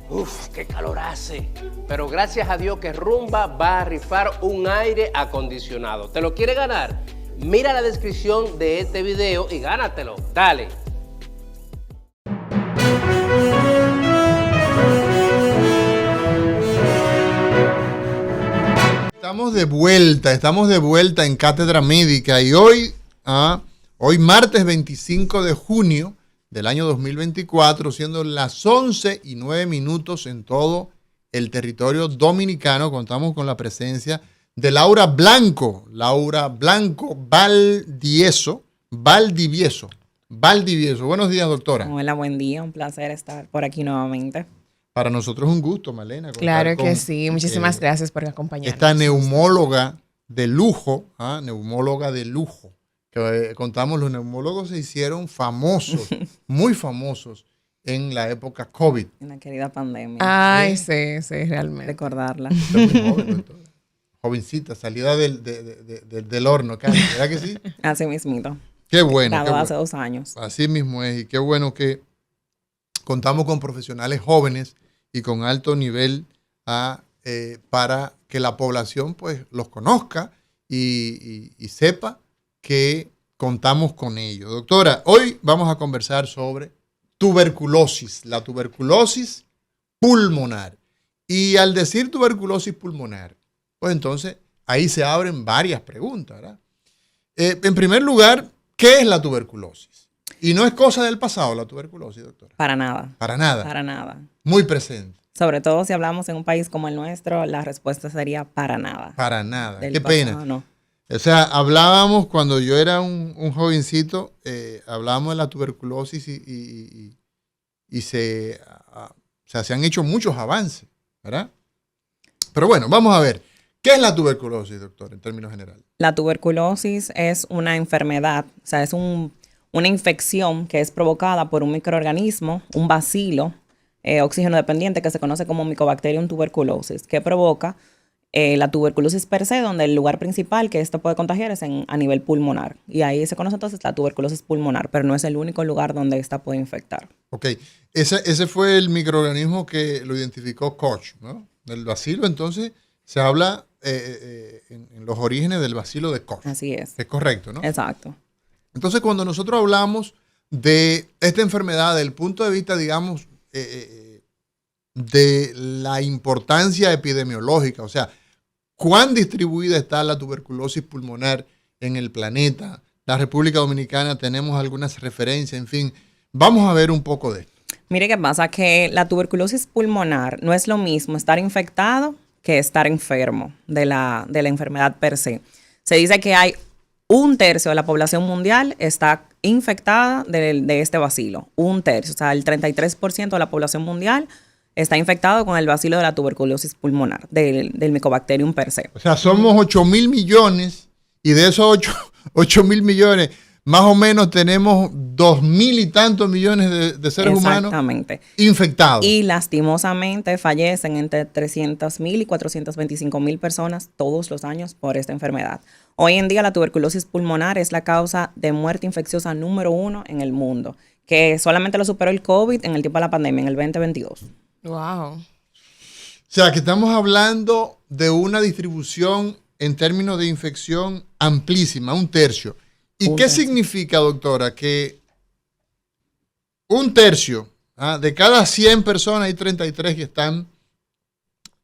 Uf, qué calor hace. Pero gracias a Dios que Rumba va a rifar un aire acondicionado. ¿Te lo quiere ganar? Mira la descripción de este video y gánatelo. Dale. Estamos de vuelta en Cátedra Médica y hoy martes 25 de junio del año 2024, siendo las 11:09 en todo el territorio dominicano, contamos con la presencia de Laura Blanco Valdivieso. Buenos días, doctora. Hola, buen día, un placer estar por aquí nuevamente. Para nosotros es un gusto, Malena. Claro que sí, muchísimas gracias por acompañarnos. Esta neumóloga de lujo, que contamos, los neumólogos se hicieron famosos, muy famosos en la época COVID. En la querida pandemia. Ay, sí, realmente. Recordarla. Está muy joven, doctora. Jovencita, salida del horno, ¿verdad que sí? Así mismito. Qué bueno. Hace 2 años. Así mismo es, y qué bueno que contamos con profesionales jóvenes y con alto nivel para que la población pues los conozca y sepa que contamos con ellos. Doctora, hoy vamos a conversar sobre tuberculosis, la tuberculosis pulmonar. Y al decir tuberculosis pulmonar, pues entonces ahí se abren varias preguntas, ¿verdad? En primer lugar, ¿qué es la tuberculosis? Y no es cosa del pasado la tuberculosis, doctora. Para nada. Para nada. Para nada. Muy presente. Sobre todo si hablamos en un país como el nuestro, la respuesta sería para nada. Para nada. Del Qué pasado, pena. No. O sea, hablábamos cuando yo era un jovencito, hablábamos de la tuberculosis y se han hecho muchos avances, ¿verdad? Pero bueno, vamos a ver. ¿Qué es la tuberculosis, doctor, en términos generales? La tuberculosis es una enfermedad, o sea, es una infección que es provocada por un microorganismo, un bacilo oxígeno dependiente que se conoce como Mycobacterium tuberculosis, que provoca la tuberculosis per se, donde el lugar principal que esto puede contagiar es a nivel pulmonar. Y ahí se conoce entonces la tuberculosis pulmonar, pero no es el único lugar donde esta puede infectar. Ok, ese fue el microorganismo que lo identificó Koch, ¿no? El bacilo, entonces, se habla en los orígenes del bacilo de Koch. Así es. Es correcto, ¿no? Exacto. Entonces, cuando nosotros hablamos de esta enfermedad desde el punto de vista, digamos, de la importancia epidemiológica, o sea, ¿cuán distribuida está la tuberculosis pulmonar en el planeta? La República Dominicana, tenemos algunas referencias, en fin. Vamos a ver un poco de esto. Mire qué pasa, que la tuberculosis pulmonar no es lo mismo estar infectado que estar enfermo de la enfermedad per se. Se dice que hay 1/3 de la población mundial está infectada de este bacilo. 1/3, o sea, el 33% de la población mundial está infectado con el bacilo de la tuberculosis pulmonar, del Mycobacterium per se. O sea, somos 8.000 millones y de esos 8.000 millones, más o menos tenemos 2.000 y tantos millones de seres humanos infectados. Y lastimosamente fallecen entre 300.000 y 425.000 personas todos los años por esta enfermedad. Hoy en día la tuberculosis pulmonar es la causa de muerte infecciosa número 1 en el mundo, que solamente lo superó el COVID en el tiempo de la pandemia, en el 2022. Wow. O sea, que estamos hablando de una distribución en términos de infección amplísima, 1/3. ¿Y qué significa, doctora? Que 1/3 de cada 100 personas hay 33 que están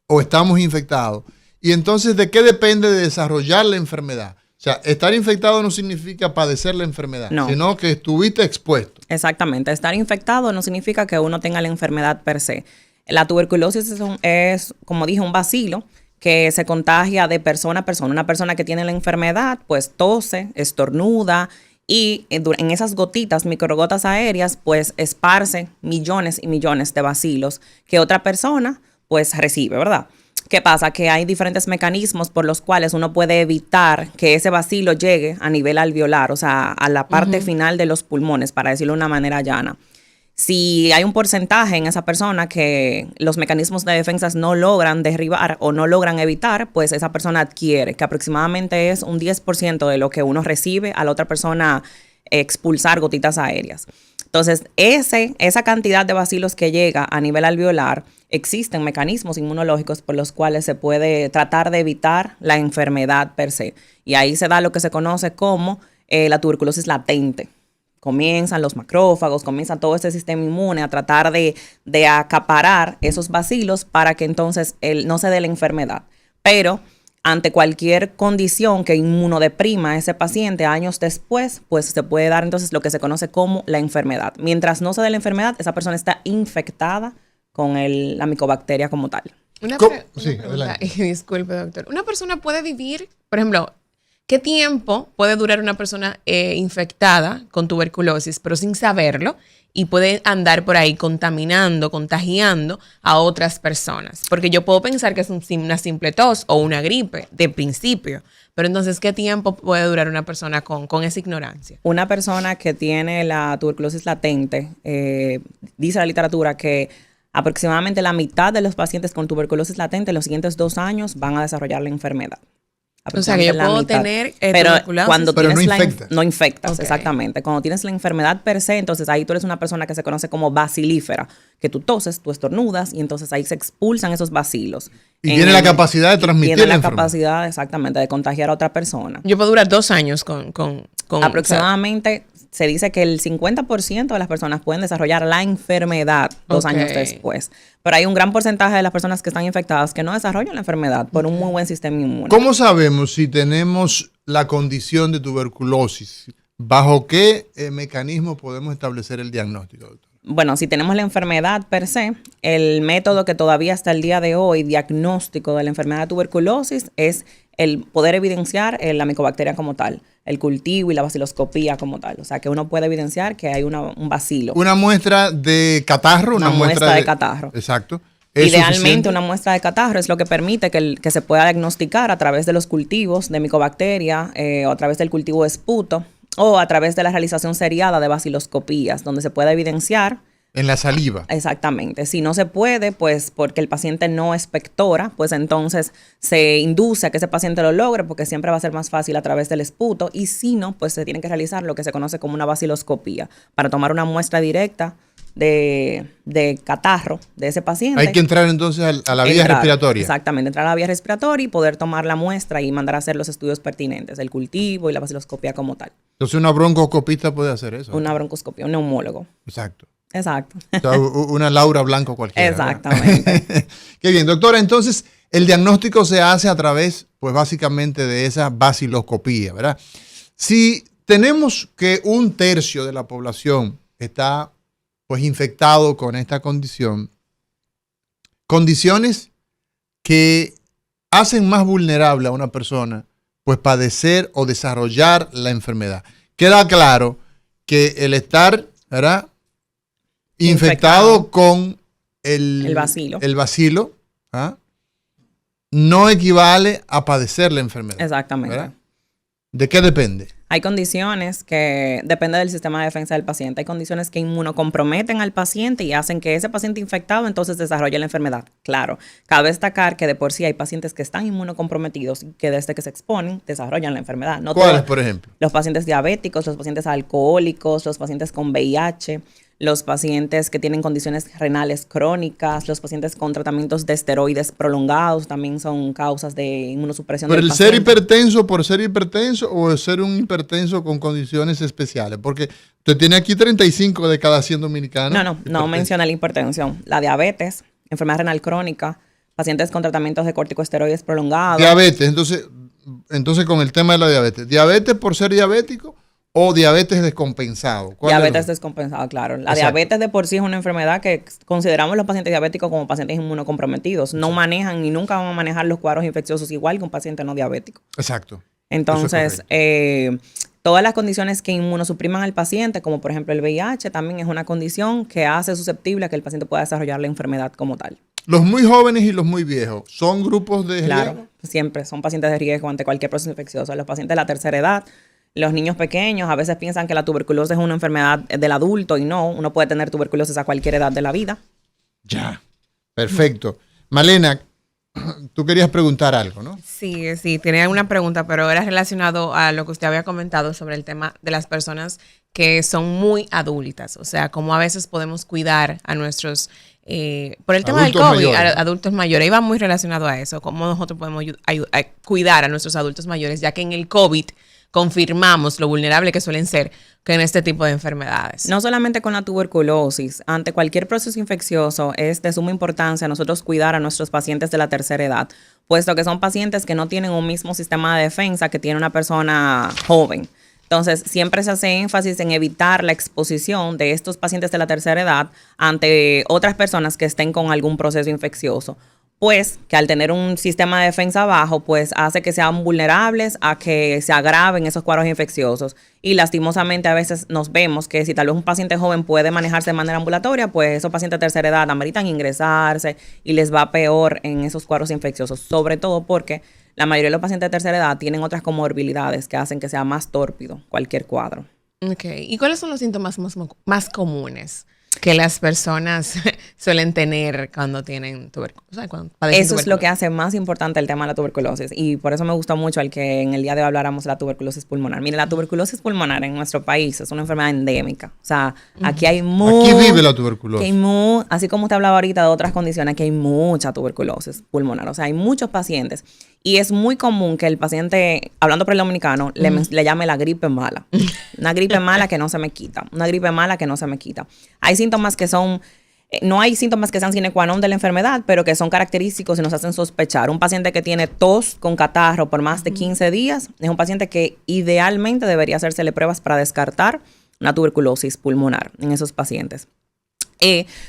o estamos infectados. Y entonces, ¿de qué depende de desarrollar la enfermedad? O sea, estar infectado no significa padecer la enfermedad, sino que estuviste expuesto. Exactamente. Estar infectado no significa que uno tenga la enfermedad per se. La tuberculosis es, como dije, un bacilo que se contagia de persona a persona. Una persona que tiene la enfermedad, pues tose, estornuda y en esas gotitas, microgotas aéreas, pues esparce millones y millones de bacilos que otra persona pues recibe, ¿verdad? ¿Qué pasa? Que hay diferentes mecanismos por los cuales uno puede evitar que ese bacilo llegue a nivel alveolar, o sea, a la parte final de los pulmones, para decirlo de una manera llana. Si hay un porcentaje en esa persona que los mecanismos de defensa no logran derribar o no logran evitar, pues esa persona adquiere, que aproximadamente es un 10% de lo que uno recibe a la otra persona expulsar gotitas aéreas. Entonces, esa cantidad de bacilos que llega a nivel alveolar existen mecanismos inmunológicos por los cuales se puede tratar de evitar la enfermedad per se. Y ahí se da lo que se conoce como la tuberculosis latente. Comienzan los macrófagos, comienza todo este sistema inmune a tratar de acaparar esos bacilos para que entonces no se dé la enfermedad. Pero ante cualquier condición que inmunodeprima a ese paciente años después, pues se puede dar entonces lo que se conoce como la enfermedad. Mientras no se dé la enfermedad, esa persona está infectada con la micobacteria como tal. Una Sí, pregunta, adelante. disculpe, doctor. ¿Una persona puede vivir, por ejemplo, qué tiempo puede durar una persona infectada con tuberculosis, pero sin saberlo, y puede andar por ahí contagiando a otras personas? Porque yo puedo pensar que es una simple tos o una gripe de principio, pero entonces, ¿qué tiempo puede durar una persona con esa ignorancia? Una persona que tiene la tuberculosis latente, dice la literatura que aproximadamente la mitad de los pacientes con tuberculosis latente en los siguientes 2 años van a desarrollar la enfermedad. O sea, que yo puedo tener tuberculosis, cuando pero tienes no infectas. no infectas, Ok. exactamente. Cuando tienes la enfermedad per se, entonces ahí tú eres una persona que se conoce como bacilífera, que tú toses, tú estornudas y entonces ahí se expulsan esos bacilos. Y tiene la capacidad de transmitir Tiene la la enfermedad. capacidad, exactamente, de contagiar a otra persona. Yo puedo durar 2 años con Aproximadamente se dice que el 50% de las personas pueden desarrollar la enfermedad 2 Ok. años después. Pero hay un gran porcentaje de las personas que están infectadas que no desarrollan la enfermedad por un muy buen sistema inmune. ¿Cómo sabemos si tenemos la condición de tuberculosis? ¿Bajo qué mecanismo podemos establecer el diagnóstico, doctor? Bueno, si tenemos la enfermedad per se, el método que todavía hasta el día de hoy diagnóstico de la enfermedad de tuberculosis es el poder evidenciar la micobacteria como tal, el cultivo y la baciloscopía como tal. O sea, que uno puede evidenciar que hay un bacilo. Una muestra de catarro. Una muestra de catarro. Exacto. ¿Es Idealmente, suficiente? una muestra de catarro es lo que permite que se pueda diagnosticar a través de los cultivos de micobacteria o a través del cultivo de esputo o a través de la realización seriada de baciloscopías, donde se pueda evidenciar. En la saliva. Exactamente. Si no se puede, pues porque el paciente no expectora, pues entonces se induce a que ese paciente lo logre porque siempre va a ser más fácil a través del esputo, y si no, pues se tiene que realizar lo que se conoce como una baciloscopía para tomar una muestra directa de catarro de ese paciente. Hay que entrar entonces a la vía respiratoria. Exactamente, entrar a la vía respiratoria y poder tomar la muestra y mandar a hacer los estudios pertinentes, el cultivo y la baciloscopía como tal. Entonces una broncoscopista puede hacer eso. Una broncoscopía, un neumólogo. Exacto. Exacto. O sea, una Laura Blanco cualquiera. Exactamente. ¿Verdad? Qué bien, doctora. Entonces, el diagnóstico se hace a través, pues básicamente, de esa baciloscopía, ¿verdad? Si tenemos que 1/3 de la población está, pues, infectado con esta condición, condiciones que hacen más vulnerable a una persona, pues, padecer o desarrollar la enfermedad. Queda claro que el estar, ¿verdad?, infectado con el bacilo, ¿ah?, no equivale a padecer la enfermedad. Exactamente. ¿Verdad? ¿De qué depende? Hay condiciones que depende del sistema de defensa del paciente. Hay condiciones que inmunocomprometen al paciente y hacen que ese paciente infectado entonces desarrolle la enfermedad. Claro, cabe destacar que de por sí hay pacientes que están inmunocomprometidos y que desde que se exponen desarrollan la enfermedad. No ¿Cuáles, todos. por ejemplo? Los pacientes diabéticos, los pacientes alcohólicos, los pacientes con VIH, los pacientes que tienen condiciones renales crónicas, los pacientes con tratamientos de esteroides prolongados también son causas de inmunosupresión ¿Pero del el ser paciente. hipertenso por ser hipertenso o el ser un hipertenso con condiciones especiales? Porque usted tiene aquí 35 de cada 100 dominicanos. No hipertensos. menciona la hipertensión. La diabetes, enfermedad renal crónica, pacientes con tratamientos de corticosteroides prolongados. Diabetes, entonces con el tema de la diabetes. ¿Diabetes por ser diabético o diabetes descompensado? ¿Cuál de Diabetes los dos? descompensada, claro. La Exacto. diabetes de por sí es una enfermedad que consideramos los pacientes diabéticos como pacientes inmunocomprometidos. No manejan ni nunca van a manejar los cuadros infecciosos igual que un paciente no diabético. Exacto. Entonces, Eso todas las condiciones que inmunosupriman al paciente, como por ejemplo el VIH, también es una condición que hace susceptible a que el paciente pueda desarrollar la enfermedad como tal. Los muy jóvenes y los muy viejos, ¿son grupos de Claro, riesgo? siempre son pacientes de riesgo ante cualquier proceso infeccioso. Los pacientes de la tercera edad, los niños pequeños, a veces piensan que la tuberculosis es una enfermedad del adulto y no, uno puede tener tuberculosis a cualquier edad de la vida. Ya. Perfecto. Malena, tú querías preguntar algo, ¿no? Sí, tenía una pregunta, pero era relacionado a lo que usted había comentado sobre el tema de las personas que son muy adultas. O sea, cómo a veces podemos cuidar a nuestros por el tema del Adultos COVID, mayores. adultos mayores, iba muy relacionado a eso, cómo nosotros podemos a cuidar a nuestros adultos mayores, ya que en el COVID confirmamos lo vulnerable que suelen ser con este tipo de enfermedades. No solamente con la tuberculosis, ante cualquier proceso infeccioso es de suma importancia nosotros cuidar a nuestros pacientes de la tercera edad, puesto que son pacientes que no tienen un mismo sistema de defensa que tiene una persona joven. Entonces, siempre se hace énfasis en evitar la exposición de estos pacientes de la tercera edad ante otras personas que estén con algún proceso infeccioso. Pues que al tener un sistema de defensa bajo, pues hace que sean vulnerables a que se agraven esos cuadros infecciosos. Y lastimosamente a veces nos vemos que si tal vez un paciente joven puede manejarse de manera ambulatoria, pues esos pacientes de tercera edad ameritan ingresarse y les va peor en esos cuadros infecciosos. Sobre todo porque la mayoría de los pacientes de tercera edad tienen otras comorbilidades que hacen que sea más tórpido cualquier cuadro. Ok. ¿Y cuáles son los síntomas más comunes que las personas suelen tener cuando tienen tuberculosis? O sea, cuando padecen Eso es lo tuberculosis. que hace más importante el tema de la tuberculosis y por eso me gustó mucho el que en el día de hoy habláramos de la tuberculosis pulmonar. Mire, la tuberculosis pulmonar en nuestro país es una enfermedad endémica. O sea, aquí hay Aquí vive la tuberculosis. así como usted hablaba ahorita de otras condiciones, aquí hay mucha tuberculosis pulmonar. O sea, hay muchos pacientes y es muy común que el paciente, hablando por el dominicano, le llame la gripe mala. Una gripe mala que no se me quita. Una gripe mala que no se me quita. Hay síntomas que son... No hay síntomas que sean sine qua non de la enfermedad, pero que son característicos y nos hacen sospechar. Un paciente que tiene tos con catarro por más de 15 días es un paciente que idealmente debería hacérsele pruebas para descartar una tuberculosis pulmonar en esos pacientes.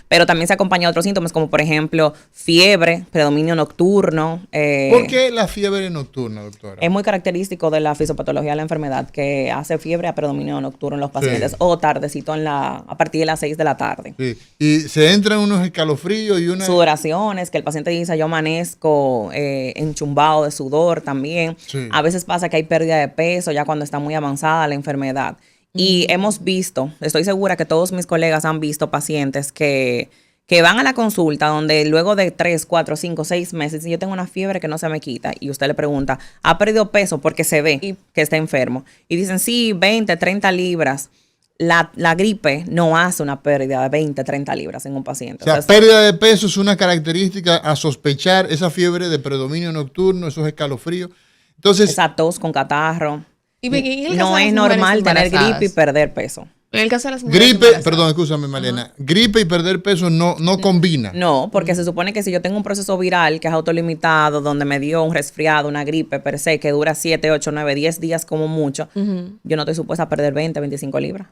Pero también se acompaña de otros síntomas como por ejemplo fiebre, predominio nocturno. ¿Por qué la fiebre nocturna, doctora? Es muy característico de la fisiopatología de la enfermedad que hace fiebre a predominio nocturno en los pacientes Sí. o tardecito a partir de las 6 de la tarde. Sí. Y se entran unos escalofríos y una... Sudoraciones, que el paciente dice yo amanezco enchumbado de sudor también. Sí. A veces pasa que hay pérdida de peso ya cuando está muy avanzada la enfermedad. Y hemos visto, estoy segura que todos mis colegas han visto pacientes que van a la consulta donde luego de 3, 4, 5, 6 meses, si yo tengo una fiebre que no se me quita y usted le pregunta, ¿ha perdido peso? Porque se ve que está enfermo. Y dicen, sí, 20, 30 libras. La gripe no hace una pérdida de 20, 30 libras en un paciente. O sea, pérdida de peso es una característica a sospechar, esa fiebre de predominio nocturno, esos escalofríos. Entonces, esa tos con catarro. Y en el caso No de es las mujeres normal tener embarazadas. gripe y perder peso. En el caso de las mujeres gripe, embarazadas. perdón, escúchame, Malena, gripe y perder peso no combina. No, porque se supone que si yo tengo un proceso viral que es autolimitado, donde me dio un resfriado, una gripe per se, que dura 7, 8, 9, 10 días como mucho, yo no estoy supuesta a perder 20, 25 libras.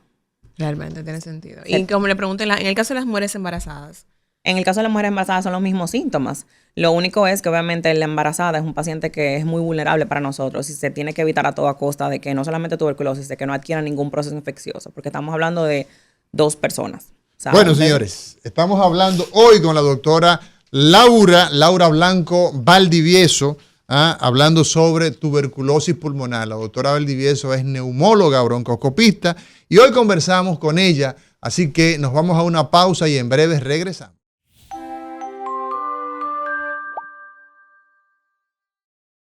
Realmente tiene sentido. Y como le pregunté, en el caso de las mujeres embarazadas. En el caso de las mujeres embarazadas son los mismos síntomas. Lo único es que obviamente la embarazada es un paciente que es muy vulnerable para nosotros y se tiene que evitar a toda costa de que no solamente tuberculosis, de que no adquiera ningún proceso infeccioso, porque estamos hablando de 2 personas. ¿Sabes? Bueno, señores, estamos hablando hoy con la doctora Laura Blanco Valdivieso, hablando sobre tuberculosis pulmonar. La doctora Valdivieso es neumóloga, broncoscopista, y hoy conversamos con ella, así que nos vamos a una pausa y en breve regresamos.